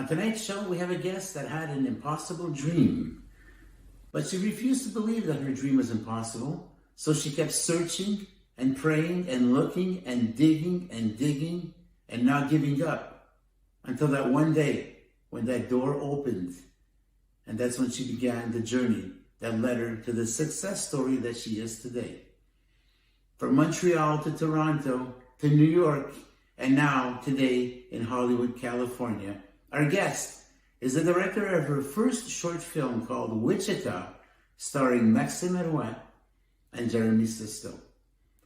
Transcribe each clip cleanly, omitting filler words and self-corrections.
On tonight's show, we have a guest that had an impossible dream, but she refused to believe that her dream was impossible, so she kept searching and praying and looking and digging and not giving up until that one day when that door opened, and that's when she began the journey that led her to the success story that she is today. From Montreal to Toronto to New York, and now today in Hollywood, California, our guest is the director of her first short film called Wichita, starring Maxine Meroil and Jeremy Sisto.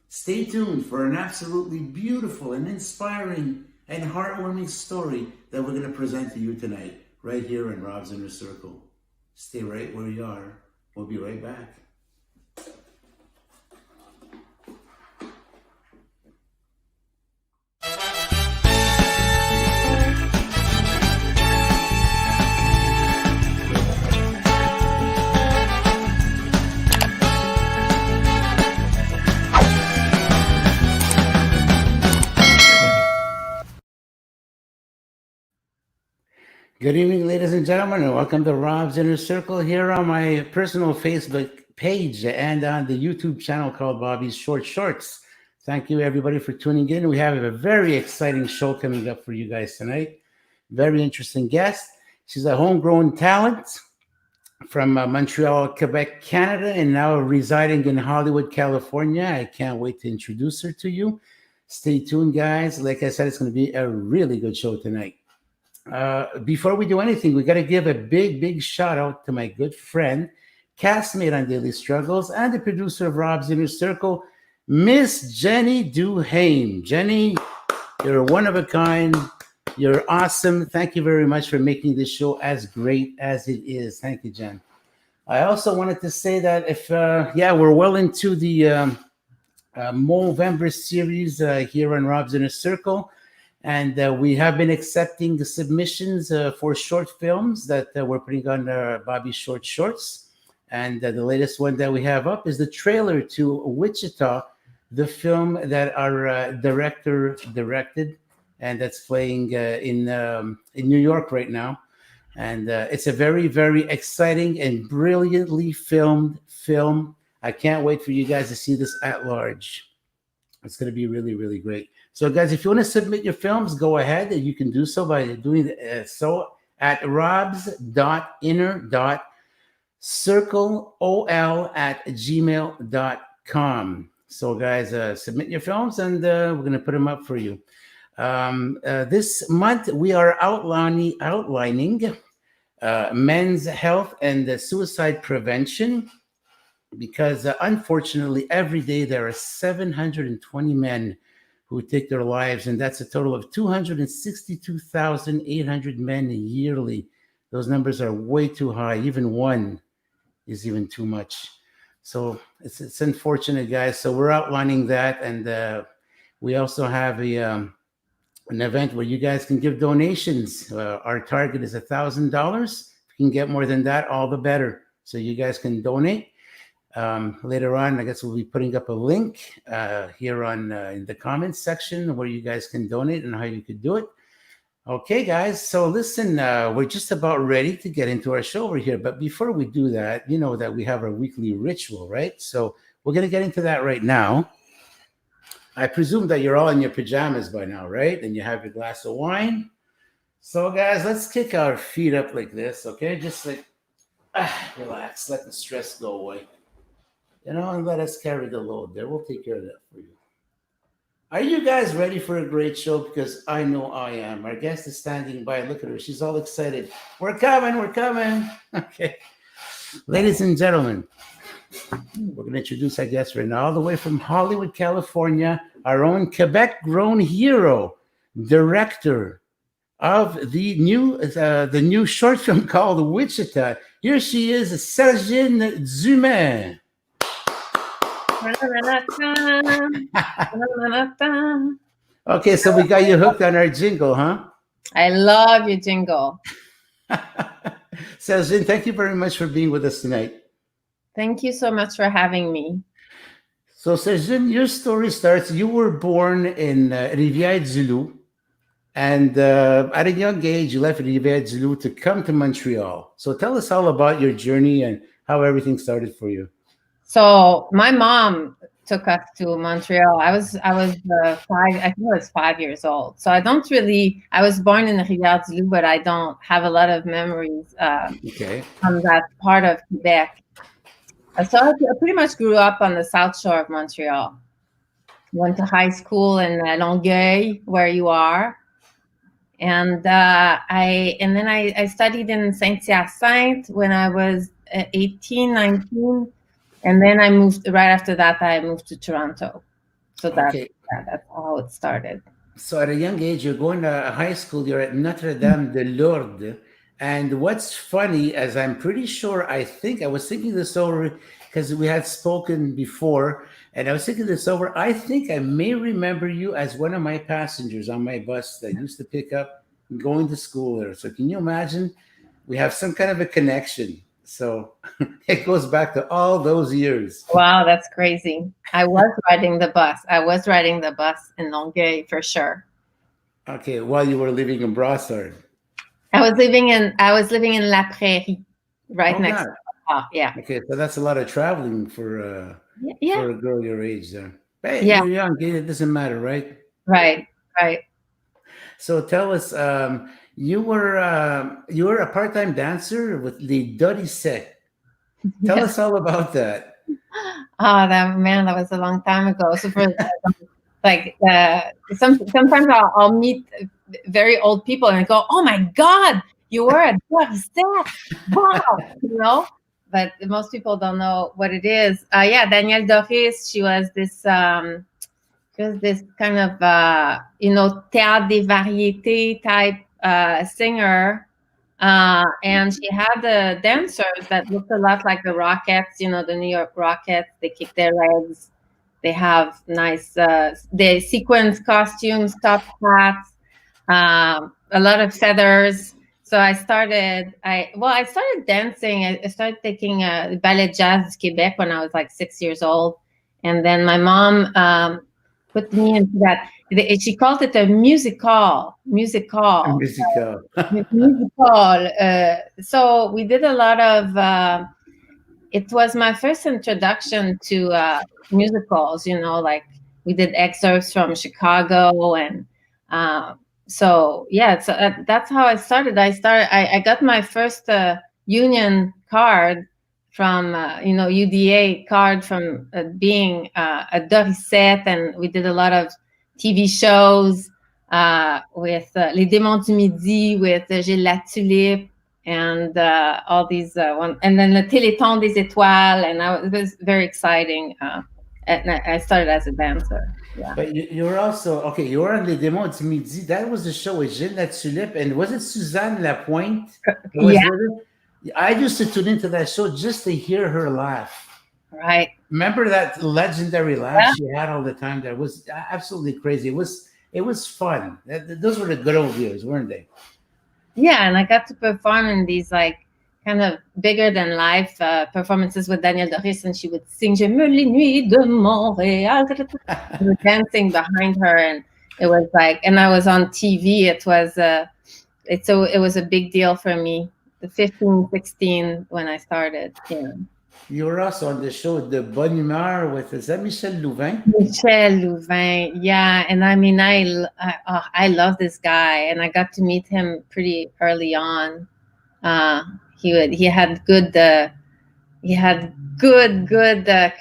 Stay tuned for an absolutely beautiful and inspiring and heartwarming story that we're going to present to you tonight, right here in Rob's Inner Circle. Stay right where you are. We'll be right back. Good evening, ladies and gentlemen, and welcome to Rob's Inner Circle here on my personal Facebook page and on the YouTube channel called Bobby's Short Shorts. Thank you, everybody, for tuning in. We have a very exciting show coming up for you guys tonight. Very interesting guest. She's a homegrown talent from Montreal, Quebec, Canada, and now residing in Hollywood, California. I can't wait to introduce her to you. Stay tuned, guys. Like I said, it's going to be a really good show tonight. Before we do anything, we got to give a big shout out to my good friend, castmate on Daily Struggles, and the producer of Rob's Inner Circle, Miss Jenny Duhaime. Jenny, you're one of a kind. You're awesome. Thank you very much for making this show as great as it is. Thank you, Jen. I also wanted to say that if, we're well into the Movember series here on Rob's Inner Circle. And we have been accepting the submissions for short films that we're putting on Bobby's Short Shorts. And the latest one that we have up is the trailer to Wichita, the film that our director directed, and that's playing in New York right now. And it's a very, very exciting and brilliantly filmed film. I can't wait for you guys to see this at large. It's going to be really, really great. So, guys, if you want to submit your films, go ahead. You can do so by doing so at robs.inner.circleol@gmail.com. So, guys, submit your films, and we're going to put them up for you. This month, we are outlining men's health and suicide prevention, because unfortunately, every day there are 720 men who take their lives, and that's a total of 262,800 men yearly. Those numbers are way too high. Even one is even too much. So it's unfortunate, guys. So we're outlining that, and we also have an event where you guys can give donations. Our target is $1,000. If you can get more than that, all the better. So you guys can donate. Later on, I guess we'll be putting up a link here on in the comments section where you guys can donate and how you could do it. Okay, guys. So listen, we're just about ready to get into our show over here. But before we do that, you know that we have our weekly ritual, right? So we're going to get into that right now. I presume that you're all in your pajamas by now, right? And you have your glass of wine. So, guys, let's kick our feet up like this, okay? Just like, relax. Let the stress go away. You know, and let us carry the load there. We'll take care of that for you. Are you guys ready for a great show? Because I know I am. Our guest is standing by. Look at her. She's all excited. We're coming. We're coming. Okay. Ladies and gentlemen, we're going to introduce our guest right now, all the way from Hollywood, California, our own Quebec-grown hero, director of the new short film called Wichita. Here she is, Sergine Dumais. Okay, so we got you hooked on our jingle, huh? I love your jingle. Sergine, thank you very much for being with us tonight. Thank you so much for having me. So, Sergine, your story starts, you were born in Rivière-du-Loup, And at a young age, you left Rivière-du-Loup to come to Montreal. So tell us all about your journey and how everything started for you. So my mom took us to Montreal. I was 5. I think I was 5 years old. So I don't really. I was born in Rivière-du-Loup, but I don't have a lot of memories Okay. from that part of Quebec. So I pretty much grew up on the South Shore of Montreal. Went to high school in Longueuil, where you are, and I studied in Saint-Hyacinthe when I was 18, 19. And then I moved right after that. I moved to Toronto, so that's how it started. So at a young age, you're going to high school. You're at Notre Dame de Lourdes, and what's funny, as I'm pretty sure, I think I was thinking this over because we had spoken before, and I was thinking this over. I think I may remember you as one of my passengers on my bus that used to pick up going to school there. So can you imagine? We have some kind of a connection. So it goes back to all those years. Wow, that's crazy. I was riding the bus. I was riding the bus in Longueuil for sure. Okay, while you were living in Brossard. I was living in La Prairie, right next to yeah. Okay, so that's a lot of traveling for a girl your age there. Hey, Yeah. you're young, it doesn't matter, right? Right. So tell us, you were a part-time dancer with the Dirty Set. Tell us all about that. Oh, that was a long time ago. So for like sometimes I'll meet very old people and I go, "Oh my God, you were a Dirty Set! Wow!" You know. But most people don't know what it is. Yeah, Danielle Doris. She was this kind of théâtre des variétés type singer. And she had the dancers that looked a lot like the Rockets, the New York Rockets. They kick their legs. They have nice, they sequence costumes, top hats, a lot of feathers. So I started dancing. I started taking ballet jazz du Québec when I was like 6 years old. And then my mom put me into that. She called it a musical. So we did a lot of, it was my first introduction to musicals, like we did excerpts from Chicago. And so that's how I started. I got my first union card from, UDA card from being a Dorissette, and we did a lot of TV shows with Les Démons du Midi, with Gilles Latulippe, and all these and then Le Téléthon des Étoiles, and it was very exciting. And I started as a dancer. Yeah. But you were also, you were on Les Démons du Midi. That was the show with Gilles Latulippe, and was it Suzanne Lapointe? Yeah. I used to tune into that show just to hear her laugh. Right. Remember that legendary laugh she had all the time? That was absolutely crazy. It was fun. Those were the good old years, weren't they? Yeah, and I got to perform in these like kind of bigger than life performances with Danielle Doris, and she would sing "Je me les nuits de Montréal." We were dancing behind her, and it was like, and I was on TV. It was it was a big deal for me. 15, 16 when I started. Yeah. You were also on the show De Bonne Humeur with, is that Michel Louvain? Michel Louvain, yeah. And I mean, I love this guy, and I got to meet him pretty early on. He had good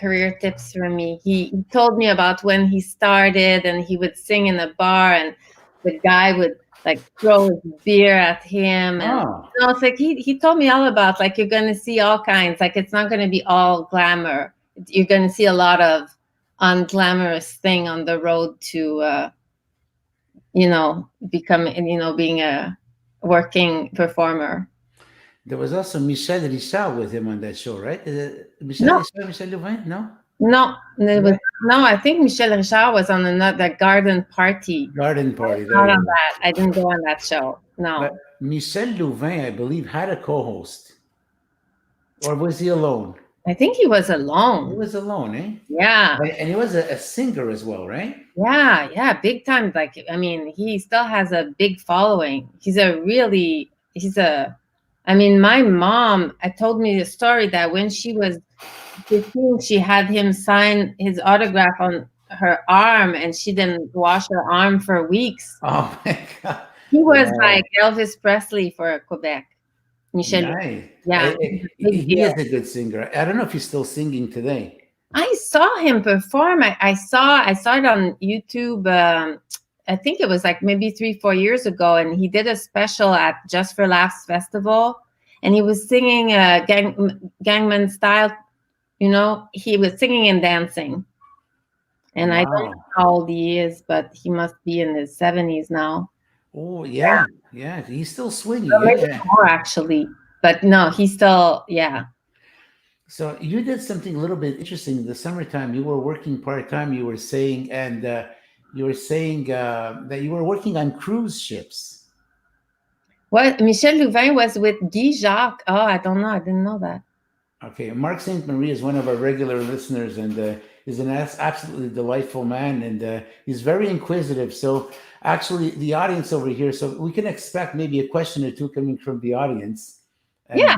career tips for me. He told me about when he started, and he would sing in a bar, and the guy would like throw his beer at him, and it's like he told me all about, like, you're going to see all kinds, like it's not going to be all glamour. You're going to see a lot of unglamorous thing on the road to become being a working performer. There was also Michel Richard with him on that show, right? Michel Louvain? No, I think Michel Richard was on another garden party. Not on that. I didn't go on that show. No. But Michel Louvain, I believe, had a co-host, or was he alone? I think he was He alone. was alone, eh? Yeah. And he was a singer as well, right? Yeah, big time. Like, I mean, he still has a big following. I mean, my mom told me the story that when she was 15, she had him sign his autograph on her arm, and she didn't wash her arm for weeks. Oh my God. He was Wow. like Elvis Presley for Quebec. Michel. Nice. Yeah, big He is deal. a good singer. I don't know if he's still singing today. I saw him perform. I saw it on YouTube. I think it was like maybe 3-4 years ago, and he did a special at Just for Laughs Festival, and he was singing Gangman Style. You know, he was singing and dancing. And I don't know Wow. how old he is, but he must be in his 70s now. Oh yeah, yeah. He's still swinging. Or maybe Yeah. more actually. But no, he's still, yeah. So you did something a little bit interesting in the summertime. You were working part time. You were saying, and you were saying that you were working on cruise ships. What? Michel Louvain was with Guy Jacques. Oh, I don't know. I didn't know that. Okay, Mark St. Marie is one of our regular listeners, and is an absolutely delightful man, and he's very inquisitive. So actually, the audience over here, so we can expect maybe a question or two coming from the audience, and Yeah.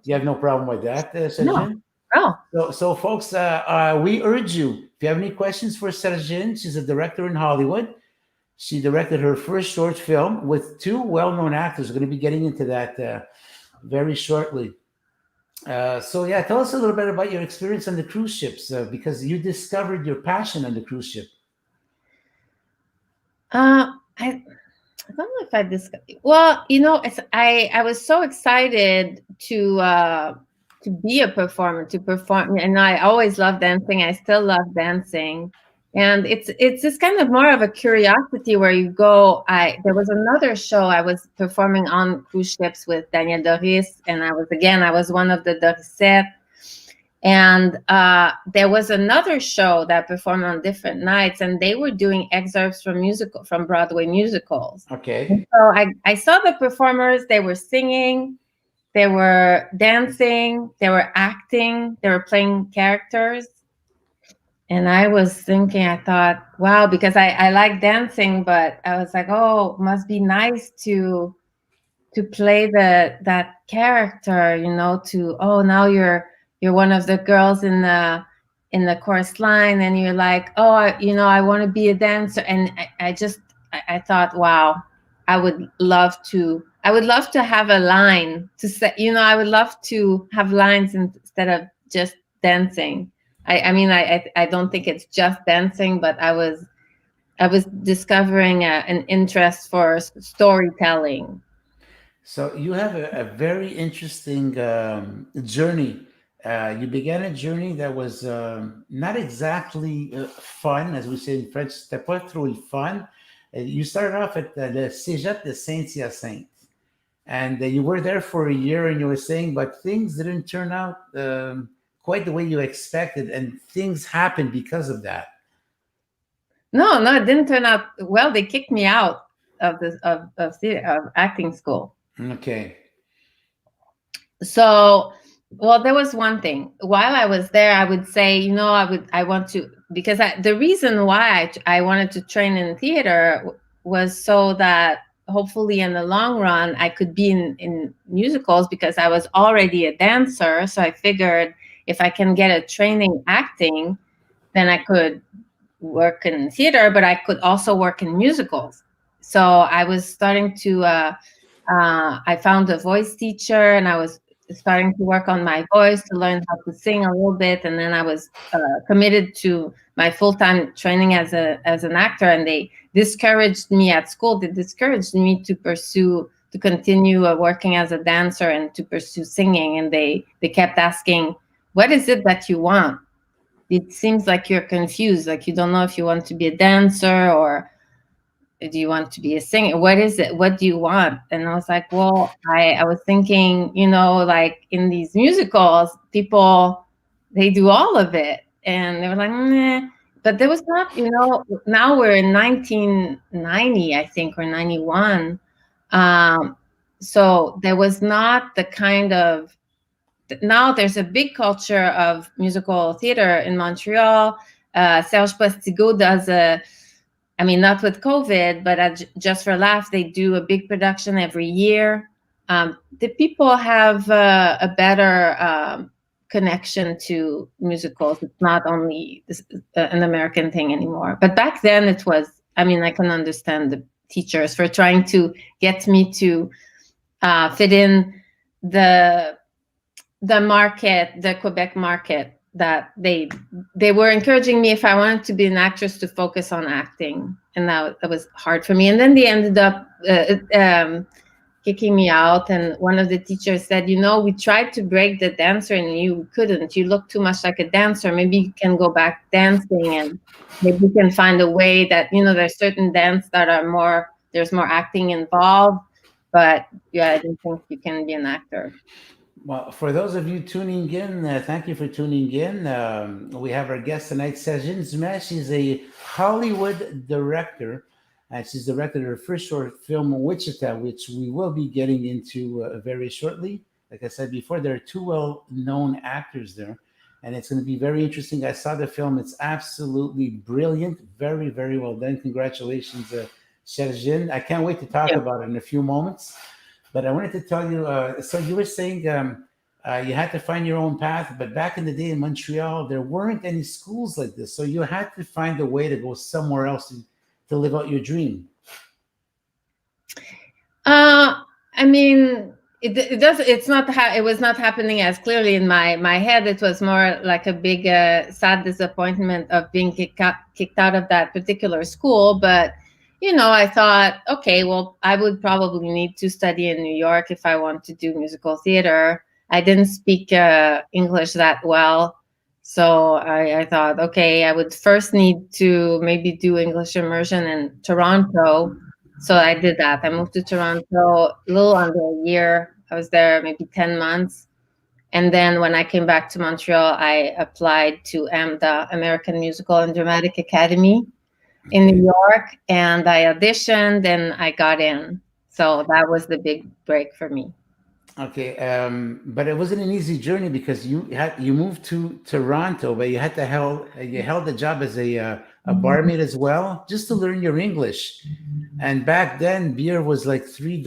you have no problem with that, No. Sergine? Oh, So folks, we urge you, if you have any questions for Sergine, she's a director in Hollywood. She directed her first short film with two well-known actors. We're going to be getting into that very shortly. So yeah, tell us a little bit about your experience on the cruise ships, because you discovered your passion on the cruise ship. I don't know if I discussed. Well, you know, I was so excited to be a performer, to perform, and I always loved dancing. I still love dancing, and it's just kind of more of a curiosity where you go. There was another show I was performing on cruise ships with Daniel Doris, and I was one of the Dorisette. And there was another show that performed on different nights, and they were doing excerpts from Broadway musicals. Okay. And so I saw the performers. They were singing, they were dancing, they were acting, they were playing characters. And I was thinking, I thought, wow, because I like dancing, but I was like, oh, it must be nice to play that character, you know, now you're one of the girls in the chorus line, and you're like, oh, I want to be a dancer. And I thought, wow, I would love to have a line to say, I would love to have lines instead of just dancing. I mean, I don't think it's just dancing, but I was discovering an interest for storytelling. So you have a very interesting journey. You began a journey that was not exactly fun, as we say in French. C'était pas trop fun. You started off at the Cégep de Saint-Hyacinthe, and you were there for a year, and you were saying, but things didn't turn out quite the way you expected, and things happened because of that. No, it didn't turn out well. They kicked me out of acting school. Okay. So, well, there was one thing. While I was there, I would say, I want to, because the reason why I wanted to train in theater was so that hopefully in the long run I could be in musicals, because I was already a dancer. So I figured if I can get a training acting, then I could work in theater, but I could also work in musicals. So I was starting to, I found a voice teacher, and I was starting to work on my voice to learn how to sing a little bit. And then I was committed to my full-time training as an actor, and they discouraged me at school. They discouraged me to continue working as a dancer and to pursue singing. And they kept asking, what is it that you want? It seems like you're confused, like you don't know if you want to be a dancer or do you want to be a singer? What is it? What do you want? And I was like, well, I was thinking, like in these musicals, people, they do all of it. And they were like, nah. But there was not, now we're in 1990, I think, or 91. So there was not the kind of now there's a big culture of musical theater in Montreal. Serge Postigo does not with COVID, but Just for Laugh, they do a big production every year. The people have a better connection to musicals. It's not only an American thing anymore. But back then it was, I can understand the teachers for trying to get me to fit in the market, the Quebec market, that they were encouraging me, if I wanted to be an actress, to focus on acting. And that was hard for me. And then they ended up kicking me out. And one of the teachers said, we tried to break the dancer and you couldn't. You look too much like a dancer. Maybe you can go back dancing, and maybe you can find a way that, there's certain dance that are there's more acting involved. But yeah, I didn't think you can be an actor. Well, for those of you tuning in, thank you for tuning in. We have our guest tonight, Sergine Dumais. She's a Hollywood director, and she's directed her first short film, Wichita, which we will be getting into very shortly. Like I said before, there are two well-known actors there, and it's going to be very interesting. I saw the film. It's absolutely brilliant. Very, very well done. Congratulations, Sergine. I can't wait to talk about it in a few moments. But I wanted to tell you, so you were saying you had to find your own path, but back in the day in Montreal, there weren't any schools like this. So you had to find a way to go somewhere else to live out your dream. It was not happening as clearly in my head. It was more like a big sad disappointment of being kicked out of that particular school. But I thought, okay, well, I would probably need to study in New York if I want to do musical theater. I didn't speak English that well. So I thought, okay, I would first need to maybe do English immersion in Toronto. So I did that. I moved to Toronto a little under a year. I was there maybe 10 months. And then when I came back to Montreal, I applied to AMDA, American Musical and Dramatic Academy, in New York, and I auditioned and I got in. So that was the big break for me. Okay, but it wasn't an easy journey because you moved to Toronto, but you held the job as a barmaid as well, just to learn your English. And back then, beer was like $3.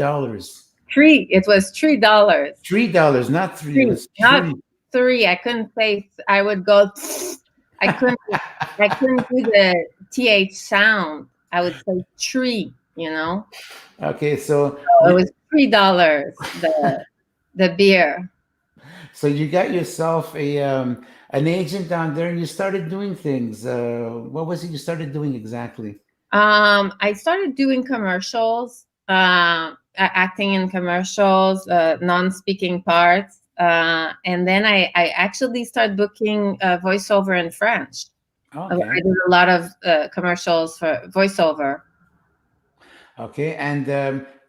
It was $3. $3, not three. It was not three. I couldn't say. I would go. I couldn't do the TH sound. I would say tree, Okay, so it was $3, the beer. So you got yourself an agent down there, and you started doing things. What was it you started doing exactly? I started doing commercials, acting in commercials, non-speaking parts. And then I actually started booking voiceover in French. Okay. I did a lot of commercials for voiceover. Okay, and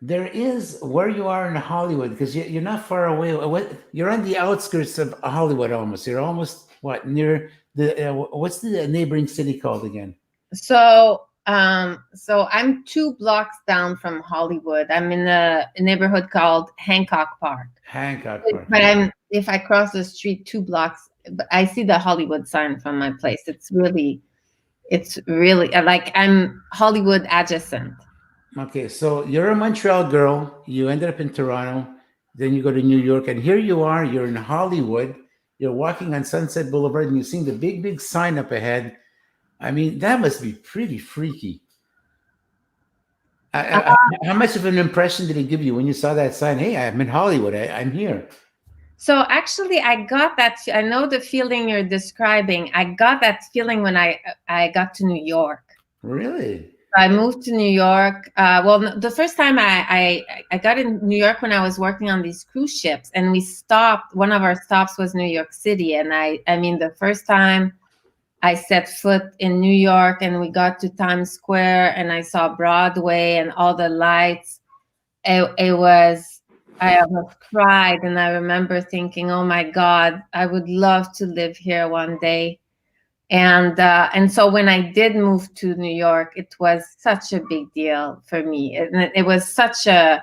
there is where you are in Hollywood, because you're not far away. You're on the outskirts of Hollywood almost. You're almost near the what's the neighboring city called again? So I'm 2 blocks down from Hollywood. I'm in a neighborhood called Hancock Park. But if I cross the street 2 blocks, I see the Hollywood sign from my place. It's really like I'm Hollywood adjacent. Okay, so you're a Montreal girl. You ended up in Toronto. Then you go to New York, and here you are. You're in Hollywood. You're walking on Sunset Boulevard, and you see the big sign up ahead. I mean, that must be pretty freaky. How much of an impression did it give you when you saw that sign? Hey, I'm in Hollywood. I'm here. So actually, I got that. I know the feeling you're describing. I got that feeling when I got to New York. Really? I moved to New York. Well, the first time I got in New York when I was working on these cruise ships, and we stopped. One of our stops was New York City, and I mean, the first time I set foot in New York, and we got to Times Square, and I saw Broadway and all the lights. I almost cried, and I remember thinking, "Oh my God, I would love to live here one day." And so when I did move to New York, it was such a big deal for me. It was such a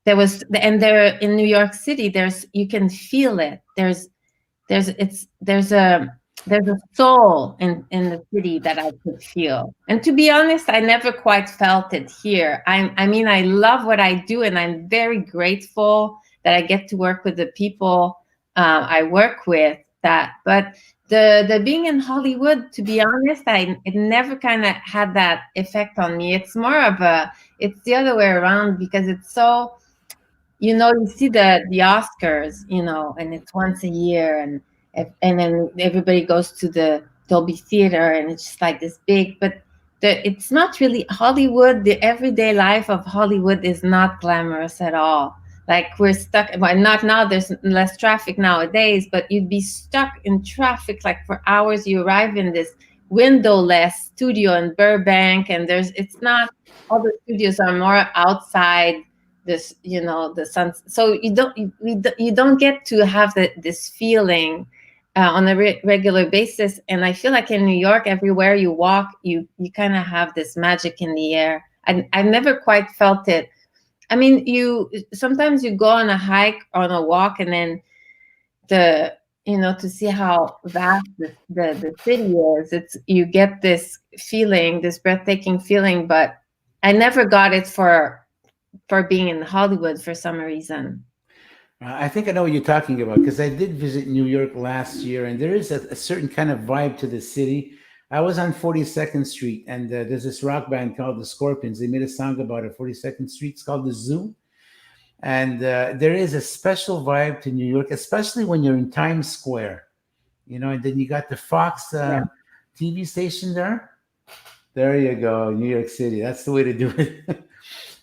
there was, and there in New York City, you can feel it. There's a soul in the city that I could feel. And to be honest, I never quite felt it here. I mean, I love what I do, and I'm very grateful that I get to work with the people I work with. But the being in Hollywood, to be honest, it never kind of had that effect on me. It's more of it's the other way around, because it's so, you see the Oscars, and it's once a year, and then everybody goes to the Dolby Theater, and it's just like this big, but it's not really Hollywood. The everyday life of Hollywood is not glamorous at all. Like, we're stuck, well, not now, there's less traffic nowadays, but you'd be stuck in traffic like for hours. You arrive in this windowless studio in Burbank, and it's not, all the studios are more outside this, the sun. So you don't get to have this feeling on a regular basis. And I feel like in New York, everywhere you walk, you kind of have this magic in the air. I've never quite felt it. I mean, sometimes you go on a hike, on a walk, and then to see how vast the city is, you get this feeling, this breathtaking feeling, but I never got it for being in Hollywood for some reason. I think I know what you're talking about, because I did visit New York last year, and there is a certain kind of vibe to the city. I was on 42nd Street, and there's this rock band called the Scorpions. They made a song about it, 42nd Street. It's called The Zoo. And there is a special vibe to New York, especially when you're in Times Square, and then you got the Fox TV station there. There you go, New York City. That's the way to do it.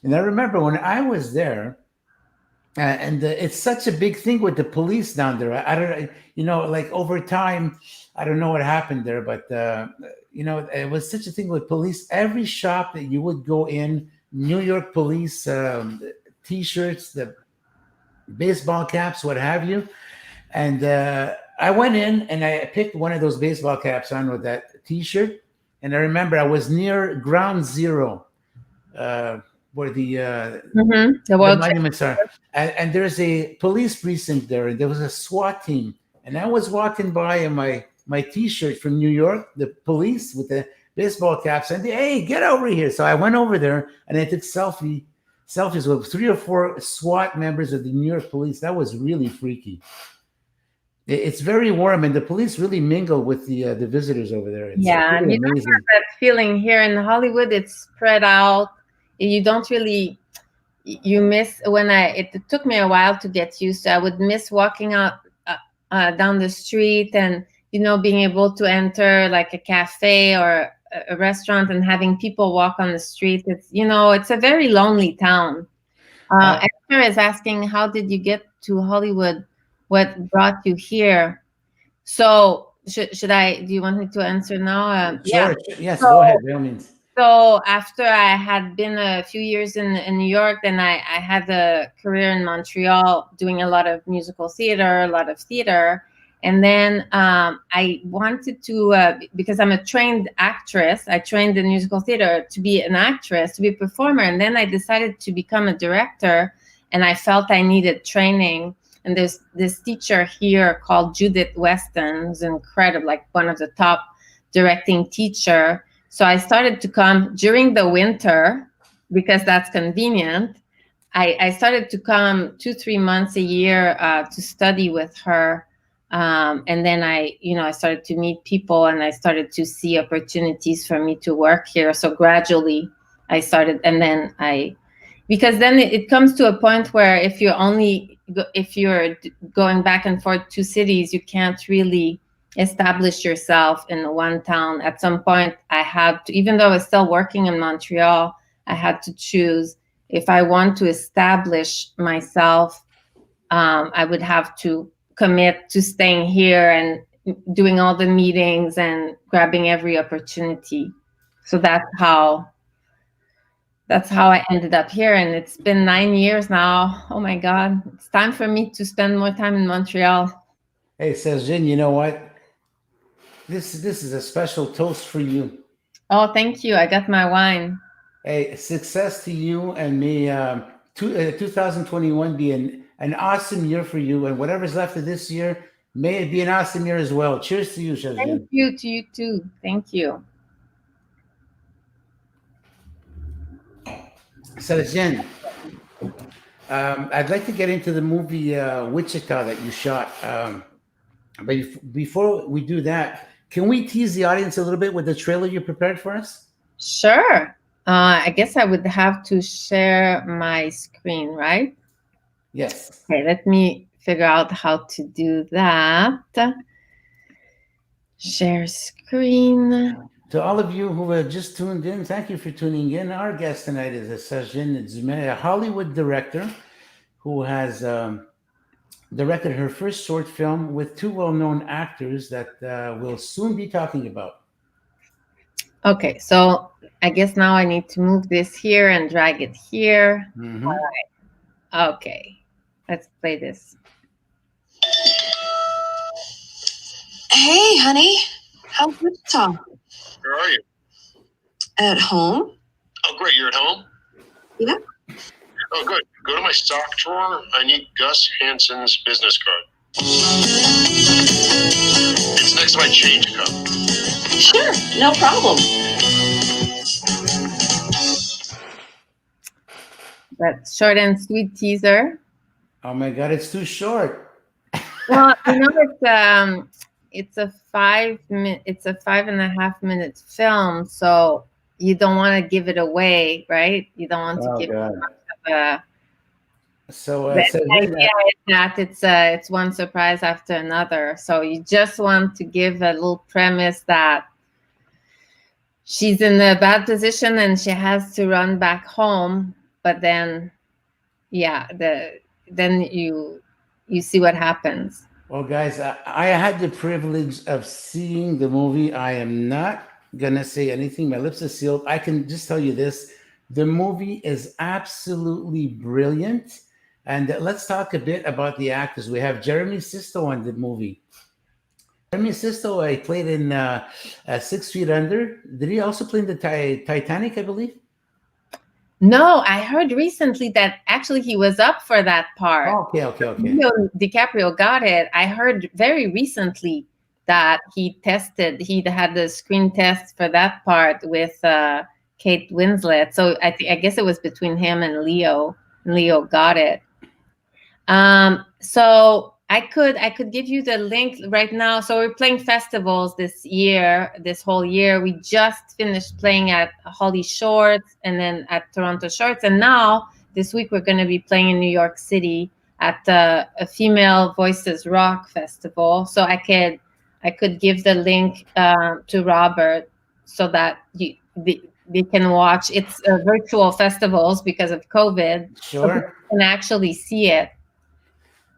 And I remember when I was there, and it's such a big thing with the police down there. I don't, like over time, I don't know what happened there, but it was such a thing with police. Every shop that you would go in, New York police T-shirts, the baseball caps, what have you. And I went in and I picked one of those baseball caps on with that T-shirt. And I remember I was near Ground Zero, where the monuments are. And there's a police precinct there, and there was a SWAT team. And I was walking by in my T-shirt from New York, the police with the baseball caps, and hey, get over here. So I went over there and I took selfies with 3 or 4 SWAT members of the New York police. That was really freaky. It's very warm, and the police really mingle with the visitors over there. It's and you don't have that feeling here in Hollywood. It's spread out. You don't really, you miss it took me a while to get used to. I would miss walking out down the street and, being able to enter like a cafe or a restaurant and having people walk on the street. It's, it's a very lonely town. Esther is asking, how did you get to Hollywood? What brought you here? So should I, do you want me to answer now? Sure. Yes, go ahead. By all means. So after I had been a few years in New York, then I had a career in Montreal doing a lot of musical theater, a lot of theater. And then I wanted to, because I'm a trained actress, I trained in musical theater to be an actress, to be a performer. And then I decided to become a director, and I felt I needed training. And there's this teacher here called Judith Weston, who's incredible, like one of the top directing teacher. So I started to come during the winter because that's convenient. I started to come 2-3 months a year to study with her. And then I started to meet people, and I started to see opportunities for me to work here. So gradually I started, and then because then it comes to a point where if you're going back and forth to cities, you can't really establish yourself in one town. At some point I had to, even though I was still working in Montreal, I had to choose if I want to establish myself, I would have to commit to staying here and doing all the meetings and grabbing every opportunity. So that's how I ended up here, and it's been 9 years now. Oh my God, it's time for me to spend more time in Montreal. Hey, Sergine, you know what? This is a special toast for you. Oh, thank you. I got my wine. Hey, success to you, and may 2021 be an awesome year for you, and whatever's left of this year, may it be an awesome year as well. Cheers to you, Sergine. Thank you to you too. Thank you. Sergine, I'd like to get into the movie Wichita that you shot. But before we do that, can we tease the audience a little bit with the trailer you prepared for us? Sure. I guess I would have to share my screen, right? Yes. Okay, let me figure out how to do that. Share screen. To all of you who have just tuned in, thank you for tuning in. Our guest tonight is Sergine Dumais, a Hollywood director who has directed her first short film with two well-known actors that we'll soon be talking about. Okay, so I guess now I need to move this here and drag it here. Mm-hmm. All right. Okay, let's play this. Hey, honey. How's Wichita? Where are you? At home? Oh, great. You're at home? Yeah. Oh, good. Go to my sock drawer. I need Gus Hansen's business card. It's next to my change cup. Sure, no problem. That's short and sweet teaser. Oh my God, it's too short. Well, you know, it's a 5.5 minute film, so you don't want to give it away, right? You don't want to give it much of a. So, the idea is that it's one surprise after another. So you just want to give a little premise that she's in a bad position and she has to run back home, but then, yeah, then you see what happens. Well, guys, I had the privilege of seeing the movie. I am not gonna say anything. My lips are sealed. I can just tell you this: the movie is absolutely brilliant. And let's talk a bit about the actors. We have Jeremy Sisto on the movie. Jeremy Sisto, I played in 6 Feet Under. Did he also play in the Titanic, I believe? No, I heard recently that actually he was up for that part. Oh, okay. Leo DiCaprio got it. I heard very recently that he had the screen test for that part with Kate Winslet. So I guess it was between him and Leo. Leo got it. So I could give you the link right now. So we're playing festivals this whole year. We just finished playing at Holly Shorts and then at Toronto Shorts. And now this week we're going to be playing in New York City at a Female Voices Rock Festival. So I could give the link to Robert so that they can watch. It's virtual festivals because of COVID. Sure. So you can actually see it.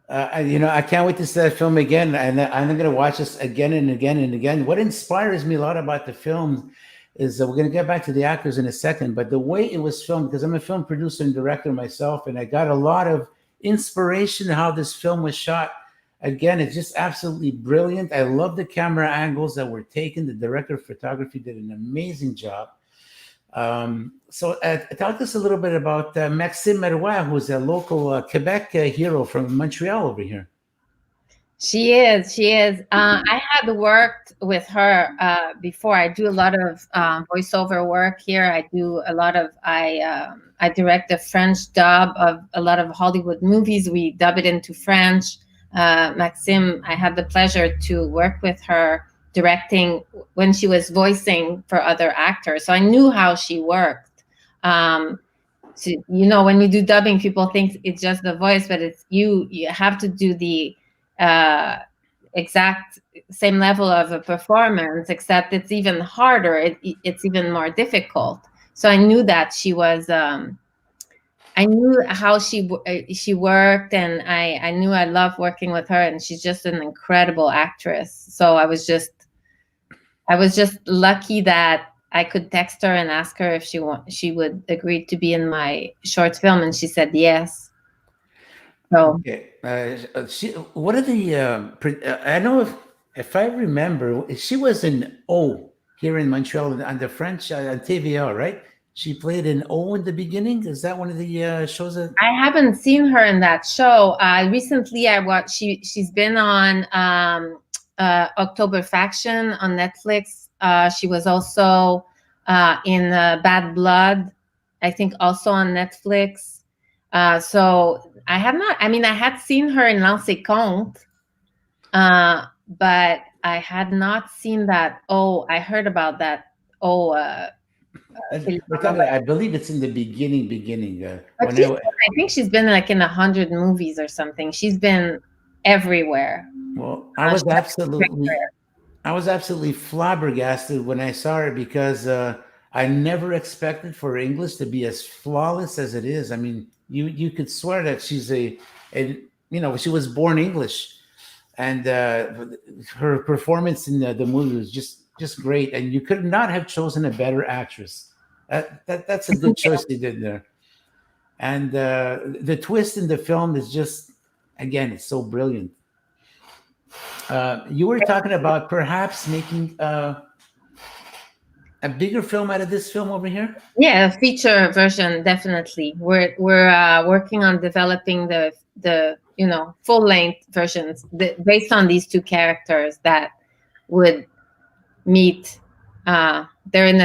I can't wait to see that film again, and I'm going to watch this again and again and again. What inspires me a lot about the film is we're going to get back to the actors in a second, but the way it was filmed, because I'm a film producer and director myself, and I got a lot of inspiration how this film was shot. Again, it's just absolutely brilliant. I love the camera angles that were taken. The director of photography did an amazing job. So talk to us a little bit about Maxine Meroil, who's a local Quebec hero from Montreal over here. She is. I had worked with her before. I do a lot of voiceover work here. I direct the French dub of a lot of Hollywood movies. We dub it into French. Maxime, I had the pleasure to work with her directing when she was voicing for other actors. So I knew how she worked. So, when you do dubbing, people think it's just the voice, but it's you have to do the exact same level of a performance, except it's even harder. It's even more difficult. So I knew that she was, I knew how she worked, and I knew I loved working with her, and she's just an incredible actress. So I was just lucky that I could text her and ask her if she would agree to be in my short film, and she said yes. So okay, what are the? I know if I remember, she was in O here in Montreal on the French on TVA, right? She played an O in the beginning. Is that one of the shows that? I haven't seen her in that show. Recently, I watched. She's been on October Faction on Netflix. She was also in Bad Blood, I think, also on Netflix. So I have not. I mean, I had seen her in Lancé Compte, but I had not seen that. Oh, I heard about that. Oh. I believe it's in the beginning. I think she's been like in 100 movies or something. She's been everywhere. Well, I was absolutely flabbergasted when I saw her because I never expected for English to be as flawless as it is. I mean, you could swear that she's she was born English, and her performance in the movie was just great, and you could not have chosen a better actress. That's a good choice they did there. And the twist in the film is just, again, it's so brilliant. You were talking about perhaps making a bigger film out of this film over here. Yeah, a feature version, definitely. We're working on developing the full length versions based on these two characters that would meet. They're in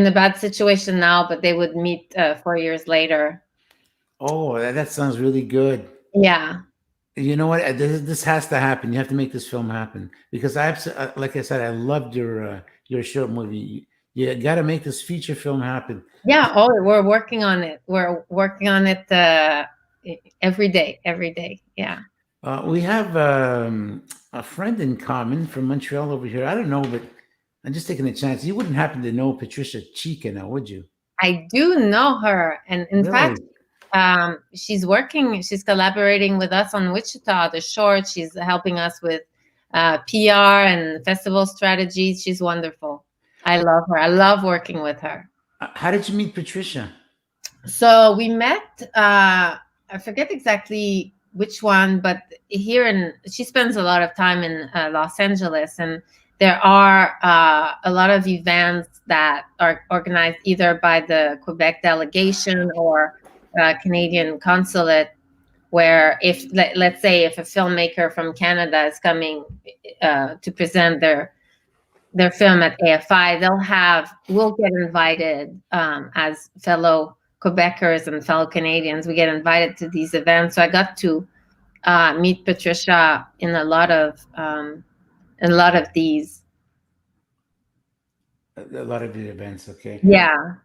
a bad situation now, but they would meet 4 years later. Oh, that sounds really good. Yeah. You know what? This has to happen. You have to make this film happen because like I said, I loved your short movie. You got to make this feature film happen. Yeah. Oh, we're working on it. We're working on it every day. Yeah. We have a friend in common from Montreal over here. I don't know, but I'm just taking a chance. You wouldn't happen to know Patricia Chica now, would you? I do know her. And in fact, she's collaborating with us on Wichita, the short. She's helping us with PR and festival strategies. She's wonderful. I love her. I love working with her. How did you meet Patricia? So we met, I forget exactly which one, but she spends a lot of time in Los Angeles, and there are a lot of events that are organized either by the Quebec delegation or Canadian consulate, where let's say if a filmmaker from Canada is coming to present their film at AFI, we'll get invited as fellow Quebecers and fellow Canadians. We get invited to these events. So I got to meet Patricia in a lot of these. A lot of the events, okay. Yeah.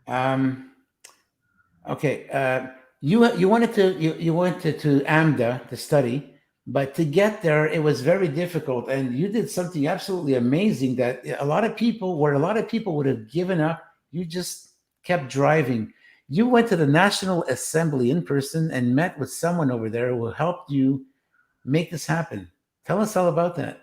Okay. You went to AMDA to study, but to get there it was very difficult, and you did something absolutely amazing that a lot of people would have given up. You just kept driving. You went to the National Assembly in person and met with someone over there who helped you make this happen. Tell us all about that.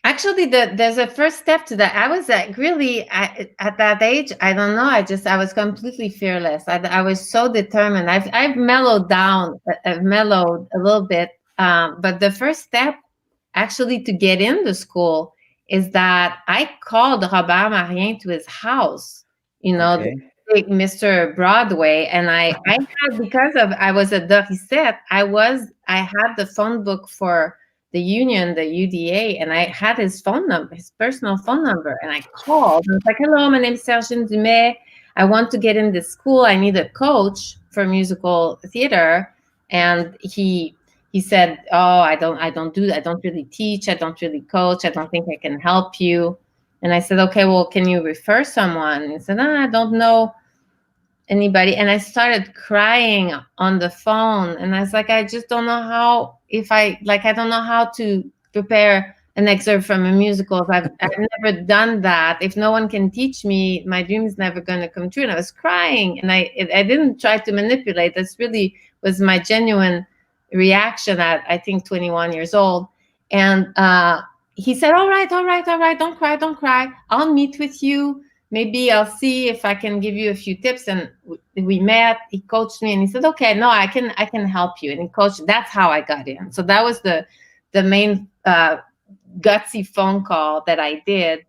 Actually, there's a first step to that. I was really at that age. I don't know. I was completely fearless. I was so determined. I've mellowed down. I've mellowed a little bit. But the first step, actually, to get into school is that I called Robert Marien to his house. Okay. Mr. Broadway, and I had, because I was at Dorissette, I had the phone book for the union, the UDA, and I had his phone number, his personal phone number, and I called. I was like, "Hello, my name is Sergine Dumais. I want to get in this school. I need a coach for musical theater." And he said, "Oh, I don't do that. I don't really teach. I don't really coach. I don't think I can help you." And I said, "Okay, well, can you refer someone?" And he said, "I don't know anybody." And I started crying on the phone, and I was like, I just don't know how. I don't know how to prepare an excerpt from a musical. I've never done that. If no one can teach me, my dream is never going to come true. And I was crying, and I didn't try to manipulate. This really was my genuine reaction at, I think, 21 years old. And he said, all right, don't cry. I'll meet with you. Maybe I'll see if I can give you a few tips. And we met. He coached me, and he said, "Okay, no, I can help you." And he coached. That's how I got in. So that was the main gutsy phone call that I did.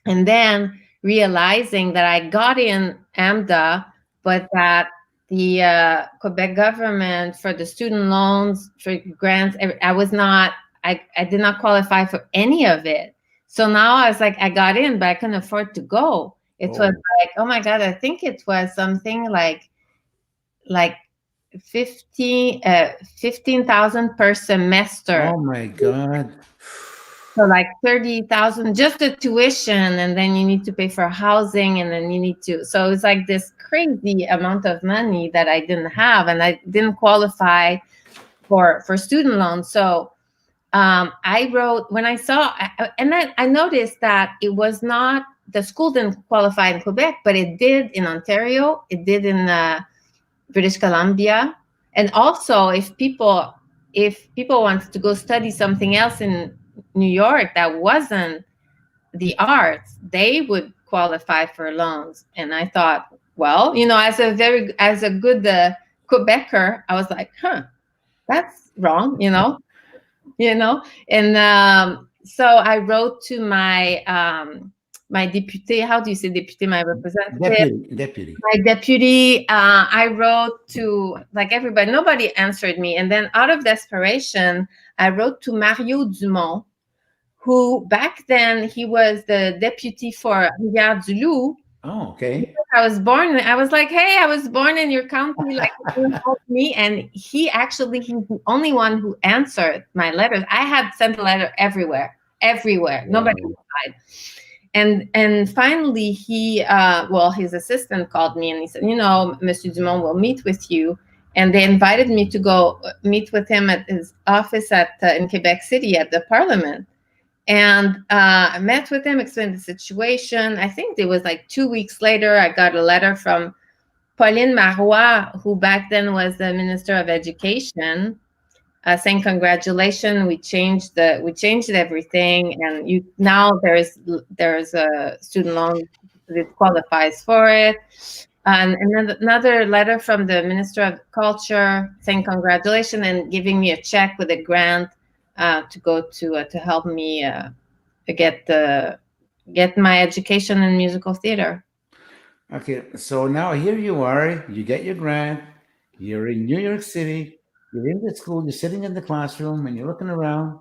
And then realizing that I got in AMDA, but that the Quebec government, for the student loans, for grants, I did not qualify for any of it. So now I was like, I got in, but I couldn't afford to go. It was like, oh my God, I think it was something like 15,000 per semester. Oh my God. So like 30,000 just the tuition, and then you need to pay for housing, and then you need to. So it's like this crazy amount of money that I didn't have, and I didn't qualify for student loans. So I wrote when I saw, and then I noticed that it was not, the school didn't qualify in Quebec, but it did in Ontario, it did in British Columbia, and also if people wanted to go study something else in New York that wasn't the arts, they would qualify for loans. And I thought, well, as a good Quebecer, I was like, that's wrong, And so I wrote to my my député, how do you say député, my representative? Deputy. My deputy, I wrote to, like, everybody, nobody answered me. And then out of desperation, I wrote to Mario Dumont, who back then, he was the deputy for Rivière-du-Loup. Oh, okay. I was like, hey, I was born in your county, like, help me. And he's the only one who answered my letters. I had sent a letter everywhere. Wow. Nobody replied. And finally, his assistant called me and he said, Monsieur Dumont will meet with you. And they invited me to go meet with him at his office in Quebec City at the Parliament. And I met with him, explained the situation. I think it was like 2 weeks later, I got a letter from Pauline Marois, who back then was the Minister of Education, saying congratulations, we changed everything, and now there's a student loan that qualifies for it. And then another letter from the Minister of Culture saying congratulations and giving me a check with a grant to go to help me get my education in musical theater. Okay, so now here you are, you get your grant, you're in New York City, you're in the school, you're sitting in the classroom, and you're looking around.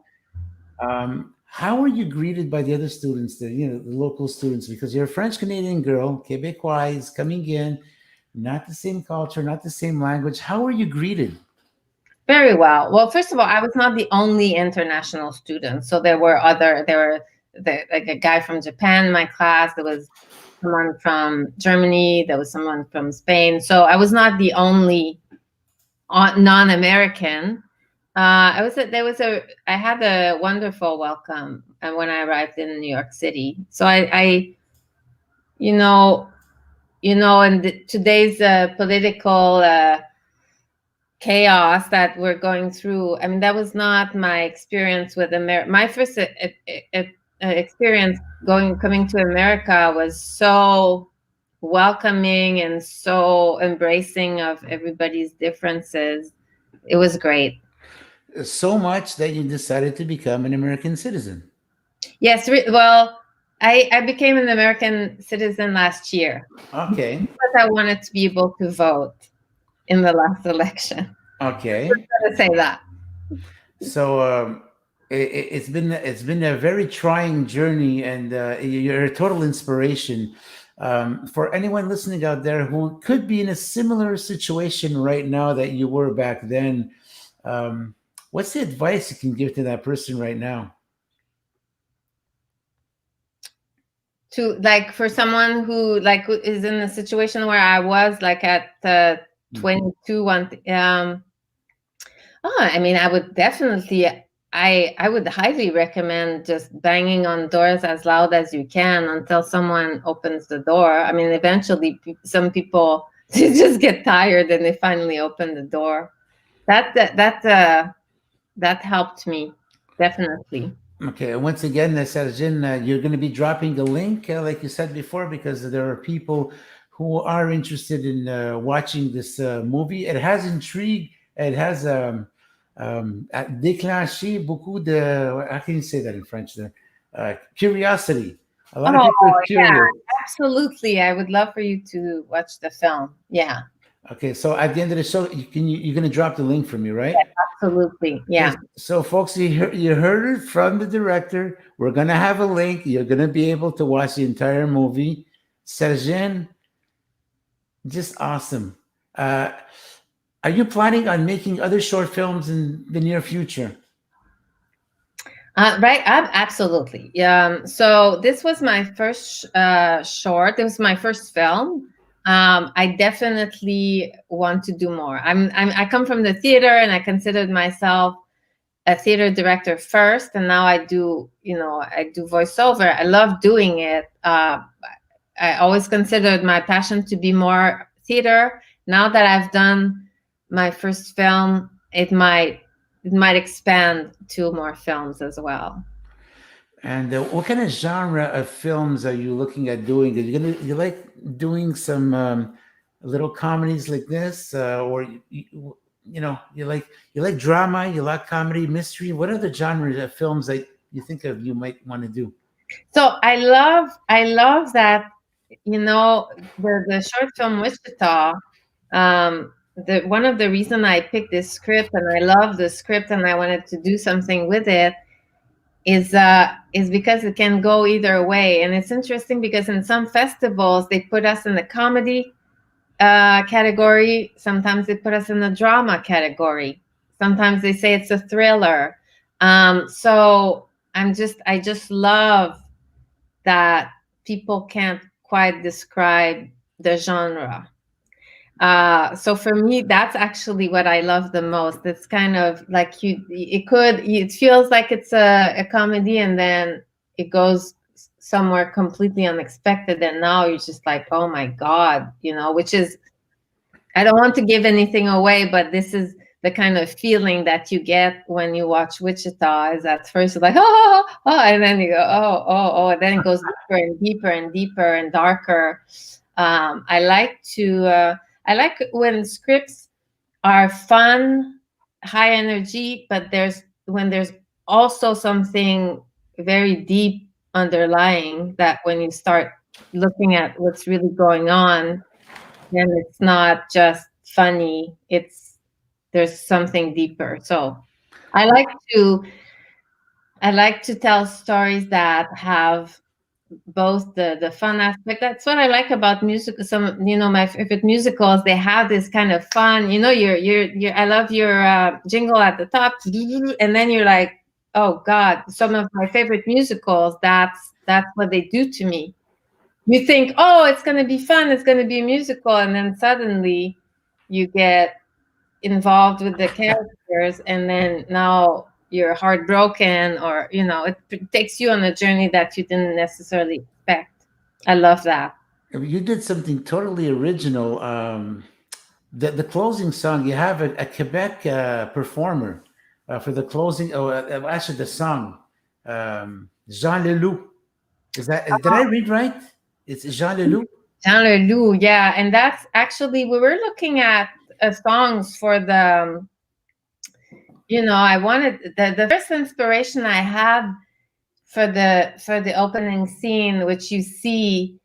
How were you greeted by the other students, the local students? Because you're a French-Canadian girl, Quebecois, coming in, not the same culture, not the same language. How were you greeted? Very well. Well, first of all, I was not the only international student. So there were like a guy from Japan in my class. There was someone from Germany. There was someone from Spain. So I was not the only non-American. I had a wonderful welcome when I arrived in New York City. So in today's political chaos that we're going through, I mean, that was not my experience with America. My first experience coming to America was so welcoming and so embracing of everybody's differences. It was great. So much that you decided to become an American citizen. Yes, well, I became an American citizen last year. Okay. Because I wanted to be able to vote in the last election. Okay. I'm gonna say that. So it's been a very trying journey, and you're a total inspiration for anyone listening out there who could be in a similar situation right now that you were back then. What's the advice you can give to that person right now? For someone who is in a situation where I was, like, at 22. I mean, I would definitely, I would highly recommend just banging on doors as loud as you can until someone opens the door. I mean, eventually some people just get tired and they finally open the door. That helped me, definitely. Okay, once again, Sergine, you're going to be dropping a link, like you said before, because there are people who are interested in watching this movie. It has intrigue. It has déclenché beaucoup de, how can you say that in French? Curiosity A lot of people are yeah, curious. absolutely. I would love for you to watch the film. Yeah, Okay, so at the end of the show, you're going to drop the link for me, right? absolutely. Yeah. Okay, so folks, you heard it from the director. We're going to have a link. You're going to be able to watch the entire movie. Sergine, just awesome. Are you planning on making other short films in the near future? Right, absolutely. So this was my first short. It was my first film. I definitely want to do more. I come from the theater, and I considered myself a theater director first, and now I do voiceover. I love doing it. I always considered my passion to be more theater. Now that I've done my first film, it might expand to more films as well. And what kind of genre of films are you looking at doing? You like doing some little comedies like this, or you like drama, you like comedy, mystery? What are the genres of films that you think of you might want to do? So I love that, the short film Wichita. One of the reason I picked this script, and I love the script, and I wanted to do something with it, is because it can go either way. And it's interesting because in some festivals they put us in the comedy category. Sometimes they put us in the drama category. Sometimes they say it's a thriller. So I just love that people can't quite describe the genre. So for me, that's actually what I love the most. It's kind of like it feels like it's a comedy, and then it goes somewhere completely unexpected, and now you're just like, oh my God, which is, I don't want to give anything away, but this is the kind of feeling that you get when you watch Wichita. Is at first like, and then you go, and then it goes deeper and deeper and deeper and darker. I like when scripts are fun, high energy, but when there's also something very deep underlying, that when you start looking at what's really going on, then it's not just funny, there's something deeper. So I like to tell stories that have both the fun aspect. That's what I like about music. My favorite musicals, they have this kind of fun. I love your jingle at the top, and then you're like, oh God. Some of my favorite musicals, that's what they do to me. You think, oh, it's going to be fun, it's going to be a musical, and then suddenly you get involved with the characters, and then now you're heartbroken, or it takes you on a journey that you didn't necessarily expect. I love that. You did something totally original. The closing song, you have a Quebec performer for the closing. Actually, the song, Jean Leloup. Did I read right? It's Jean Leloup. Jean Leloup, yeah. And that's actually, we were looking at songs for the, I wanted the first inspiration I had for the opening scene, which you see,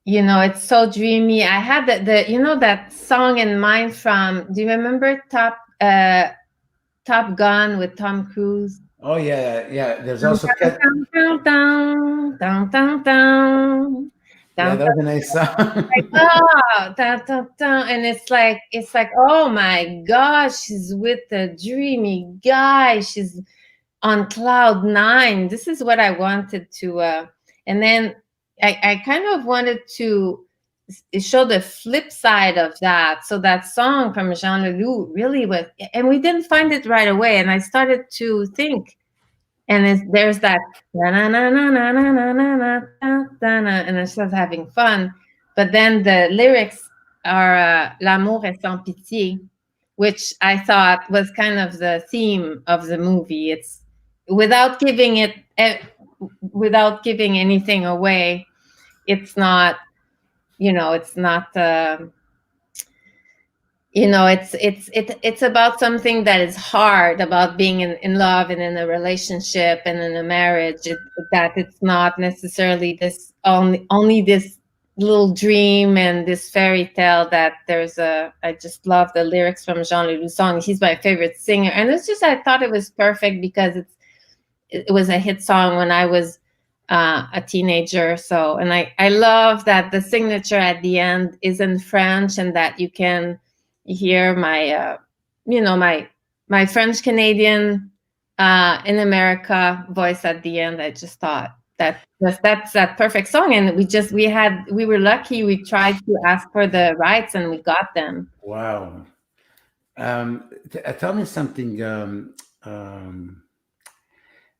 it's so dreamy. I had that song in mind from, do you remember Top Gun with Tom Cruise? Oh yeah. There's also down, down, down, down, down. Yeah, that was a nice song. And it's like, oh my gosh, she's with a dreamy guy. She's on cloud 9. This is what I wanted to, and then I kind of wanted to show the flip side of that. So that song from Jean Leloup really was, and we didn't find it right away. And I started to think, and there's that and I started having fun. But then the lyrics are L'amour est sans pitié, which I thought was kind of the theme of the movie. It's without giving anything away. It's not, it's about something that is hard, about being in love and in a relationship and in a marriage, that it's not necessarily this only this little dream and this fairy tale. That I just love the lyrics from Jean Leloup's song. He's my favorite singer, and it's just, I thought it was perfect because it was a hit song when I was a teenager. So, and I love that the signature at the end is in French, and that you can hear my my French Canadian in America voice at the end. I just thought that's that perfect song, and we were lucky. We tried to ask for the rights and we got them. Wow. Tell me something.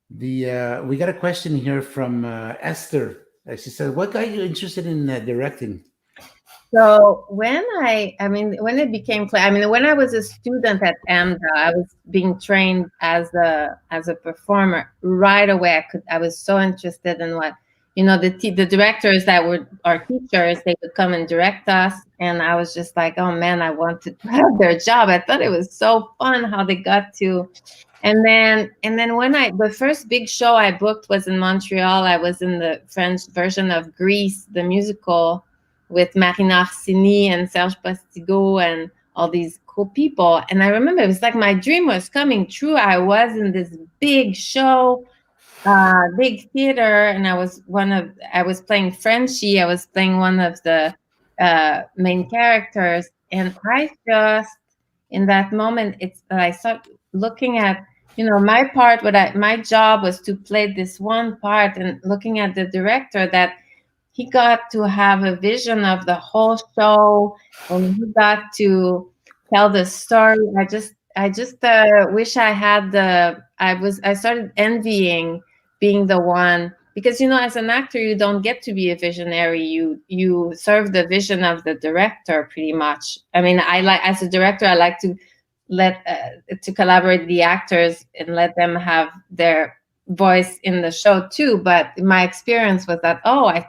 We got a question here from Esther. She said, "What got you interested in directing?" So when it became clear, when I was a student at AMDA, I was being trained as a performer right away. I was so interested in what, the directors that were our teachers, they would come and direct us. And I was just like, oh man, I wanted to have their job. I thought it was so fun how they got to. And then when the first big show I booked was in Montreal. I was in the French version of Grease, the musical, with Marina Orsini and Serge Postigo and all these cool people. And I remember it was like my dream was coming true. I was in this big show, big theater, and I was playing Frenchie. I was playing one of the main characters. And I just, in that moment, I started looking at, my part, my job was to play this one part, and looking at the director, that he got to have a vision of the whole show, and he got to tell the story. I just wish I had I started envying being the one, because, as an actor, you don't get to be a visionary. You serve the vision of the director pretty much. As a director, I like to to collaborate with the actors and let them have their voice in the show too. But my experience was that, I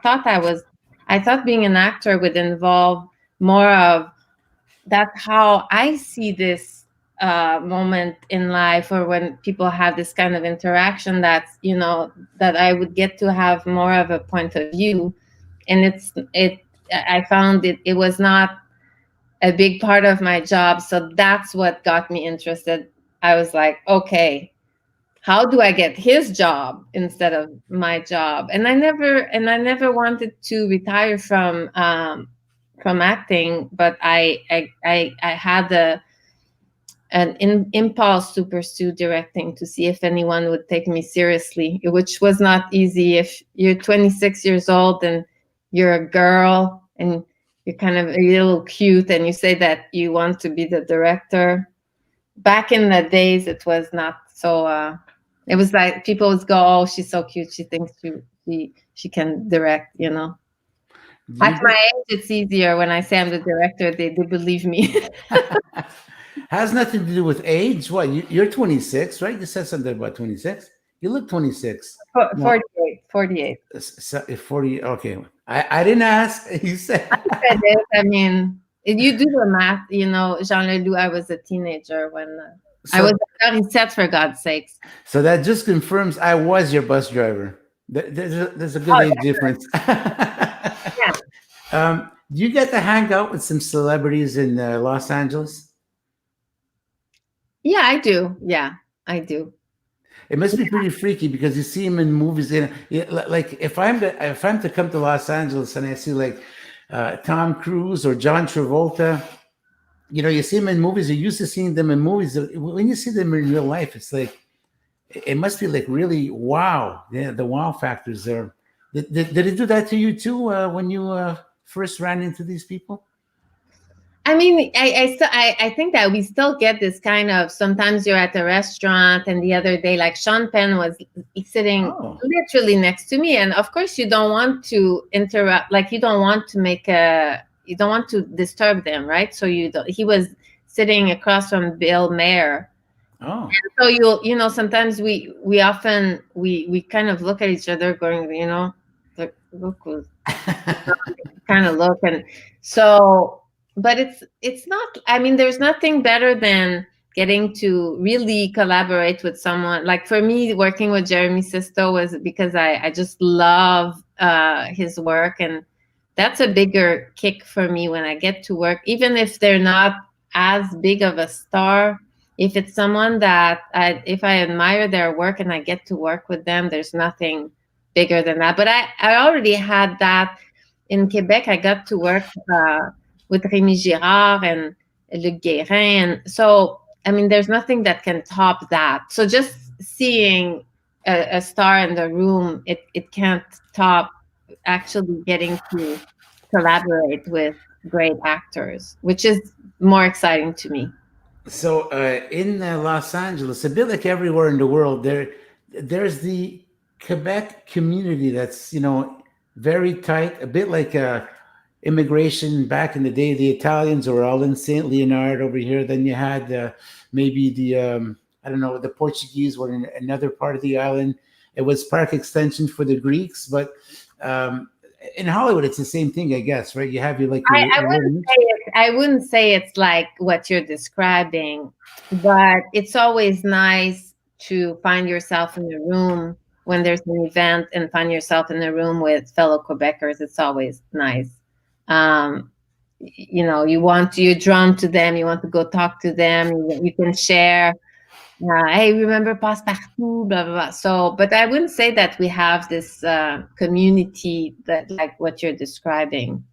thought being an actor would involve more of that's how I see this moment in life, or when people have this kind of interaction, that's, that I would get to have more of a point of view. And I found it was not a big part of my job. So that's what got me interested. I was like, okay, how do I get his job instead of my job? And I never wanted to retire from acting, but I had an impulse to pursue directing, to see if anyone would take me seriously, which was not easy. If you're 26 years old and you're a girl and you're kind of a little cute and you say that you want to be the director, back in the days, it was not so. It was like people would go, "Oh, she's so cute. She thinks she can direct." At my age, it's easier. When I say I'm the director, they believe me. Has nothing to do with age. What, you're 26, right? You said something about 26. You look 26. 48. 48. 40. Okay. I didn't ask. You said. If you do the math, Jean Leloup, I was a teenager when I was on set, for God's sakes. So that just confirms I was your bus driver. There's a good age difference. Yeah. Do you get to hang out with some celebrities in Los Angeles? Yeah, I do. Yeah, I do. It must be pretty freaky, because you see him in movies. Like if I'm to come to Los Angeles and I see like Tom Cruise or John Travolta, you see them in movies. You're used to seeing them in movies. When you see them in real life, it's like, it must be like really wow. Yeah, the wow factors there. Did it do that to you too when you first ran into these people? I think that we still get this kind of, sometimes you're at a restaurant, and the other day, like Sean Penn was sitting literally next to me. And of course you don't want to interrupt, like you don't want to disturb them, right? So he was sitting across from Bill Maher. Oh. And so sometimes we often kind of look at each other going, look kind of look. And so but it's not, I mean, there's nothing better than getting to really collaborate with someone. Like for me, working with Jeremy Sisto was because I just love his work, and that's a bigger kick for me when I get to work, even if they're not as big of a star. If it's someone that if I admire their work and I get to work with them, there's nothing bigger than that. But I already had that in Quebec. I got to work with Rémi Girard and Luc Guérin. And so, I mean, there's nothing that can top that. So just seeing a star in the room, it can't top actually getting to collaborate with great actors, which is more exciting to me. So in Los Angeles, a bit like everywhere in the world, there's the Quebec community that's, you know, very tight, a bit like immigration back in the day. The Italians were all in St. Leonard over here. Then you had maybe the, I don't know, the Portuguese were in another part of the island. It was park extension for the Greeks. But in Hollywood, it's the same thing, I guess, right? You have your like. I wouldn't say it's like what you're describing, but it's always nice to find yourself in a room when there's an event and find yourself in a room with fellow Quebecers. It's always nice. You know, you're drawn to them. You want to go talk to them. You can share. Hey, remember Passepartout, blah, blah, blah. So, but I wouldn't say that we have this community that like what you're describing.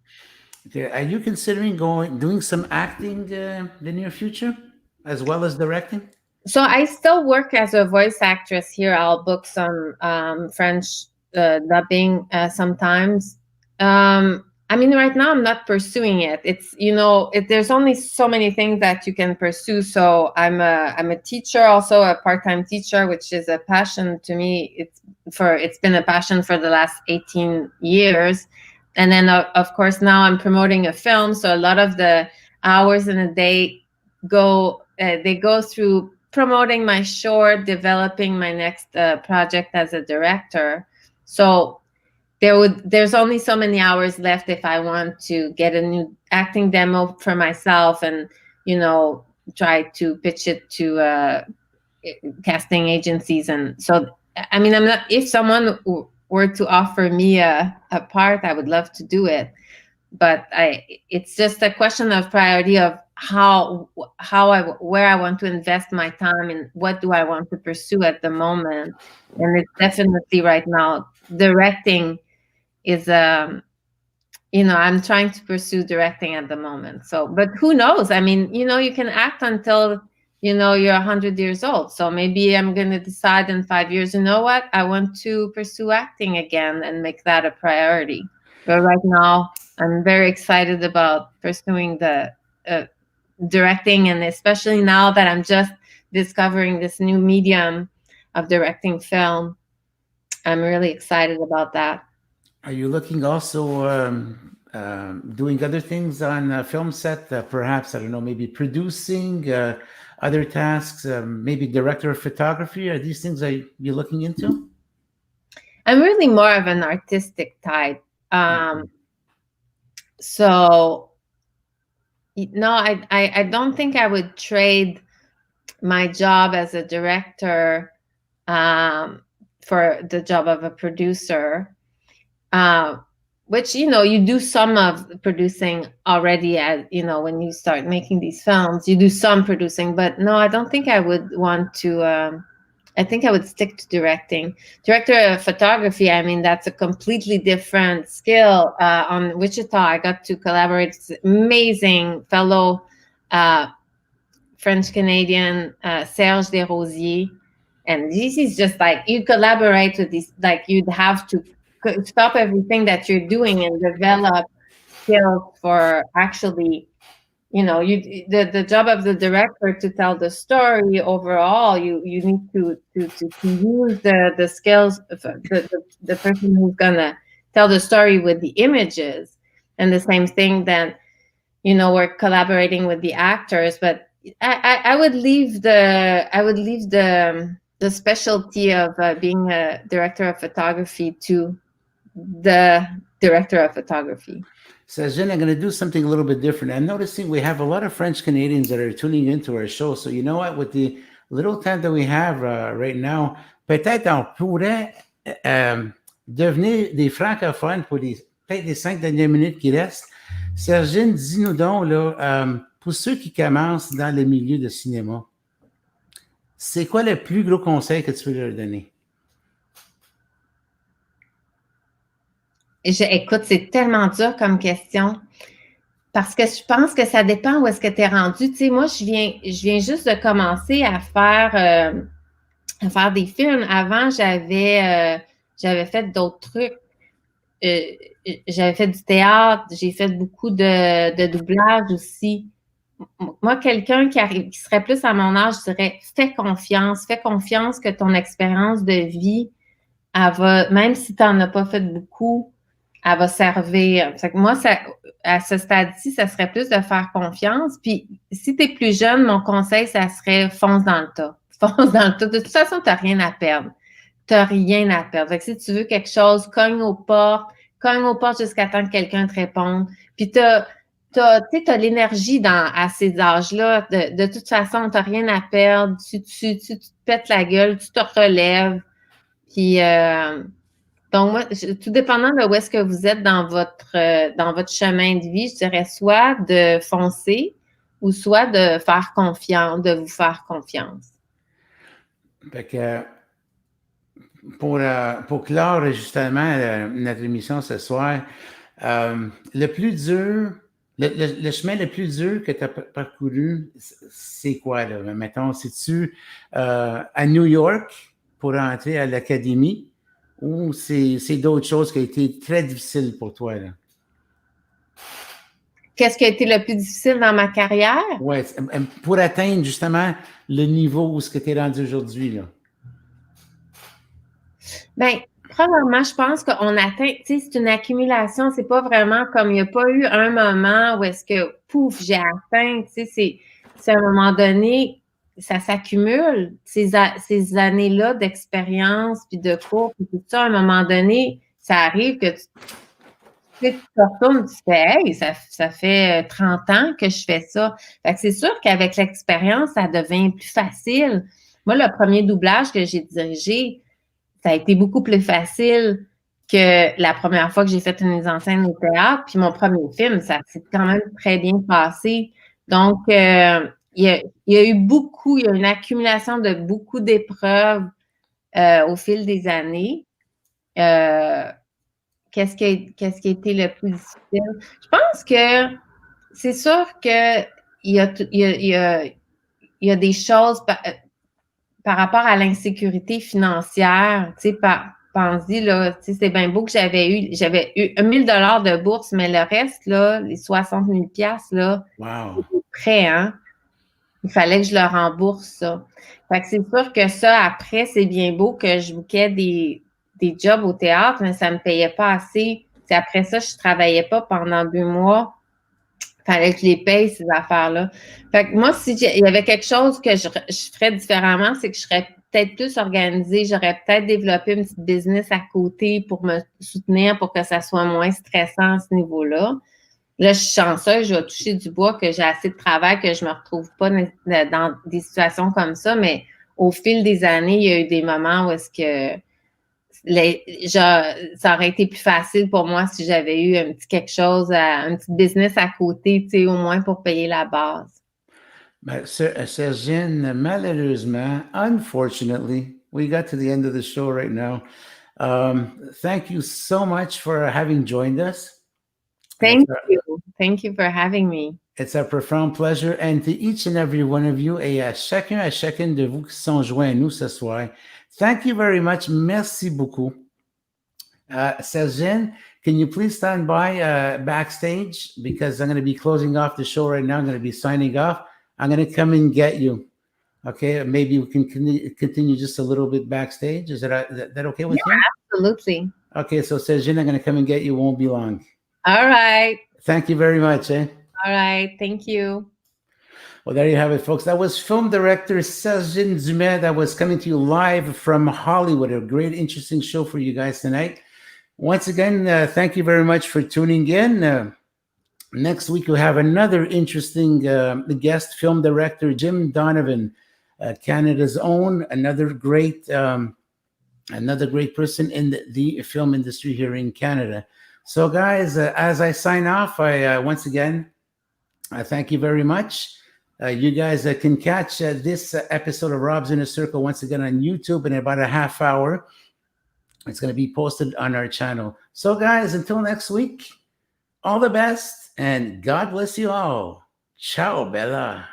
Okay. Are you considering doing some acting in the near future as well as directing? So I still work as a voice actress here. I'll book some French dubbing sometimes. I mean, right now I'm not pursuing it. It's, you know, there's only so many things that you can pursue. So I'm a teacher, also a part-time teacher, which is a passion to me. It's been a passion for the last 18 years. And then of course now I'm promoting a film. So a lot of the hours in a day go through promoting my short, developing my next project as a director. So there's only so many hours left if I want to get a new acting demo for myself and, you know, try to pitch it to casting agencies. And so, I mean, if someone were to offer me a part, I would love to do it. But it's just a question of priority of where I want to invest my time and what do I want to pursue at the moment. And it's definitely right now directing is you know, I'm trying to pursue directing at the moment. So, but who knows? I mean, you know, you can act until, you know, you're 100 years old. So maybe I'm going to decide in 5 years, you know what, I want to pursue acting again and make that a priority. But right now, I'm very excited about pursuing the directing, and especially now that I'm just discovering this new medium of directing film, I'm really excited about that. Are you looking also doing other things on a film set? Perhaps, I don't know, maybe producing other tasks, maybe director of photography? Are these things that you're looking into? I'm really more of an artistic type. So, no, I don't think I would trade my job as a director for the job of a producer. Which, you know, you do some of the producing already, as you know, when you start making these films, you do some producing, but no, I don't think I would want to, I think I would stick to directing. Director of photography, I mean, that's a completely different skill. On Wichita, I got to collaborate with amazing fellow French-Canadian Serge Desrosiers. And this is just like, you collaborate with these, like you'd have to stop everything that you're doing and develop skills for actually, you know, the job of the director to tell the story overall. You need to use the skills of the person who's gonna tell the story with the images, and the same thing that, you know, we're collaborating with the actors. But I would leave the specialty of being a director of photography to the director of photography. Sergine, I'm going to do something a little bit different. I'm noticing we have a lot of French Canadians that are tuning into our show. So you know what? With the little time that we have right now, peut-être on pourrait devenir des francophones pour peut-être les 5 dernières minutes qui restent. Sergine, dis-nous donc, là, pour ceux qui commencent dans le milieu de cinéma, c'est quoi le plus gros conseil que tu peux leur donner? Écoute, c'est tellement dur comme question parce que je pense que ça dépend où est-ce que tu es rendu. Tu sais, moi, je viens juste de commencer à faire des films. Avant, j'avais fait d'autres trucs. J'avais fait du théâtre, j'ai fait beaucoup de doublage aussi. Moi, quelqu'un qui serait plus à mon âge, je dirais, fais confiance que ton expérience de vie, elle va, même si tu n'en as pas fait beaucoup, elle va servir. Fait que moi, à ce stade-ci, ça serait plus de faire confiance. Puis, si tu es plus jeune, mon conseil, ça serait fonce dans le tas. Fonce dans le tas. De toute façon, tu n'as rien à perdre. Tu n'as rien à perdre. Fait que si tu veux quelque chose, cogne aux portes jusqu'à temps que quelqu'un te réponde. Puis, t'as l'énergie à ces âges-là. De toute façon, tu n'as rien à perdre. Tu te pètes la gueule, tu te relèves. Puis, donc, moi, tout dépendant de où est-ce que vous êtes dans votre chemin de vie, je dirais soit de foncer ou soit de vous faire confiance. Fait que, pour clore justement notre émission ce soir, le plus dur, le chemin le plus dur que tu as parcouru, c'est quoi, là? Mettons, c'est-tu à New York pour entrer à l'académie ou c'est d'autres choses qui ont été très difficiles pour toi, là? Qu'est-ce qui a été le plus difficile dans ma carrière? Oui, pour atteindre justement le niveau où ce que tu es rendu aujourd'hui, là. Bien, probablement, je pense qu'on atteint, tu sais, c'est une accumulation, c'est pas vraiment comme il n'y a pas eu un moment où est-ce que, pouf, j'ai atteint, tu sais, c'est à un moment donné, ça s'accumule, ces années-là d'expérience, puis de cours, puis tout ça, à un moment donné, ça arrive que tu te retournes, tu fais, hey, ça fait 30 ans que je fais ça. Fait que c'est sûr qu'avec l'expérience, ça devient plus facile. Moi, le premier doublage que j'ai dirigé, ça a été beaucoup plus facile que la première fois que j'ai fait une mise en scène au théâtre. Puis mon premier film, ça s'est quand même très bien passé. Donc, il y a eu une accumulation de beaucoup d'épreuves au fil des années. Qu'est-ce qui a été le plus difficile? Je pense que c'est sûr qu'il y a des choses par rapport à l'insécurité financière, tu sais, pense-y, là, tu sais, c'est bien beau que j'avais eu 1 000 $ de bourse, mais le reste, là, les 60 000 $, là, Wow. c'était prêt, hein? Il fallait que je le rembourse, ça. Fait que c'est sûr que ça, après, c'est bien beau que je bookais des jobs au théâtre, mais ça ne me payait pas assez. Puis après ça, je ne travaillais pas pendant 2 mois. Il fallait que je les paye, ces affaires-là. Fait que moi, il y avait quelque chose que je ferais différemment, c'est que je serais peut-être plus organisée. J'aurais peut-être développé une petite business à côté pour me soutenir, pour que ça soit moins stressant à ce niveau-là. Là, je suis chanceuse, je vais toucher du bois, que j'ai assez de travail, que je ne me retrouve pas dans des situations comme ça, mais au fil des années, il y a eu des moments où est-ce que ça aurait été plus facile pour moi si j'avais eu un petit business à côté, tu sais, au moins pour payer la base. Ben, Sergine, malheureusement, unfortunately, we got to the end of the show right now. Thank you so much for having joined us. Thank you. Thank you for having me. It's a profound pleasure. And to each and every one of you, et à chacune de vous qui sont joints à nous ce soir, thank you very much. Merci beaucoup. Sergine, can you please stand by backstage? Because I'm going to be closing off the show right now. I'm going to be signing off. I'm going to come and get you. Okay, maybe we can continue just a little bit backstage. Is that okay with you? Absolutely. Okay, so Sergine, I'm going to come and get you. Won't be long. All right. Thank you very much. All right. Thank you. Well, there you have it, folks. That was film director Sergine Dumais that was coming to you live from Hollywood. A great, interesting show for you guys tonight. Once again, thank you very much for tuning in. Next week, we'll have another interesting guest, film director Jim Donovan, Canada's own, another great person in the film industry here in Canada. So, guys, as I sign off, I once again, I thank you very much. You guys can catch this episode of Rob's Inner Circle once again on YouTube in about a half hour. It's going to be posted on our channel. So, guys, until next week, all the best, and God bless you all. Ciao, Bella.